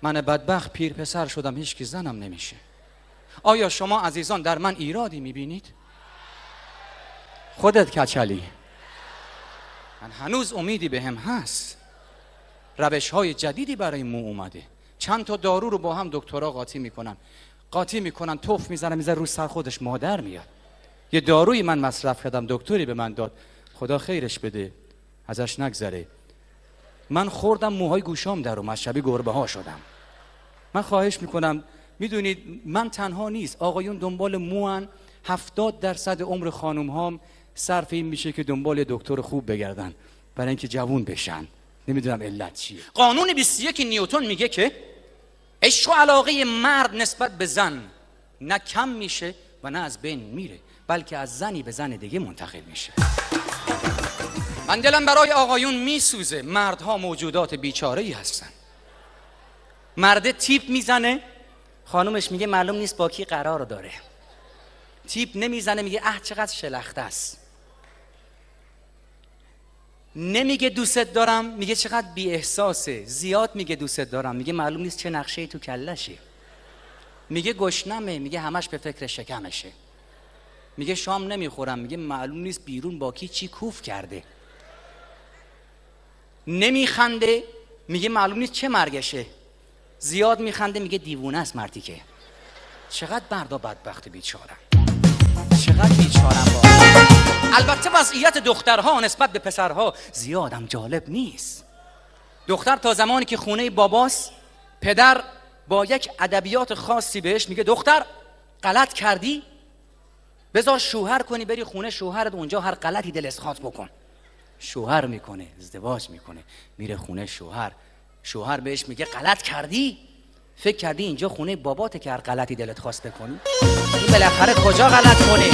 من بدبخت پیر پسر شدم، هیچ کی زنم نمیشه. آیا شما عزیزان در من ایرادی میبینید؟ خودت کچلی. من هنوز امیدی بهم هست. روش های جدیدی برای مو اومده. چند تا دارو رو با هم دکترها قاطی میکنن توف میزنن رو سر خودش مادر میاد. یه دارویی من مصرف کردم، دکتری به من داد، خدا خیرش بده ازش نگذره، من خوردم موهای گوشام در اومد، شبیه گربه ها شدم. من خواهش میکنم، میدونید من تنها نیست، آقایون دنبال موان، 70% عمر خانم هام صرف این میشه که دنبال دکتر خوب بگردن برای اینکه جوون بشن. نمیدونم علت چیه. قانون 21 نیوتن میگه که عشق و علاقه مرد نسبت به زن نه کم میشه و نه از بین میره، بلکه از زنی به زن دیگه منتقل میشه. من دلم برای آقایون میسوزه. مردها موجودات بیچاره‌ای هستن. مرد تیپ میزنه، خانومش میگه معلوم نیست با کی قرار داره. تیپ نمیزنه، میگه اه چقدر شلخته است. نمیگه دوست دارم، میگه چقدر بی احساسه. زیاد میگه دوست دارم، میگه معلوم نیست چه نقشه‌ای تو کلشه. میگه گشنمه، میگه همش به فکر شکمشه. میگه شام نمیخورم، میگه معلوم نیست بیرون با کی چی کوف کرده. نمیخنده، میگه معلوم نیست چه مرگشه. زیاد میخنده، میگه دیوونه است مردی که. چقدر مردا بدبخت بیچارن، چقدر بیچارن با. البته وضعیت دخترها نسبت به پسرها زیادم جالب نیست. دختر تا زمانی که خونه باباست، پدر با یک ادبیات خاصی بهش میگه دختر غلط کردی، بذار شوهر کنی بری خونه شوهرت، اونجا هر غلطی دلت خواست بکن. شوهر میکنه، ازدواج میکنه، میره خونه شوهر بهش میگه غلط کردی، فکر کردی اینجا خونه باباته که هر غلطی دلت خواست بکنی؟ این بالاخره کجا غلط کنه؟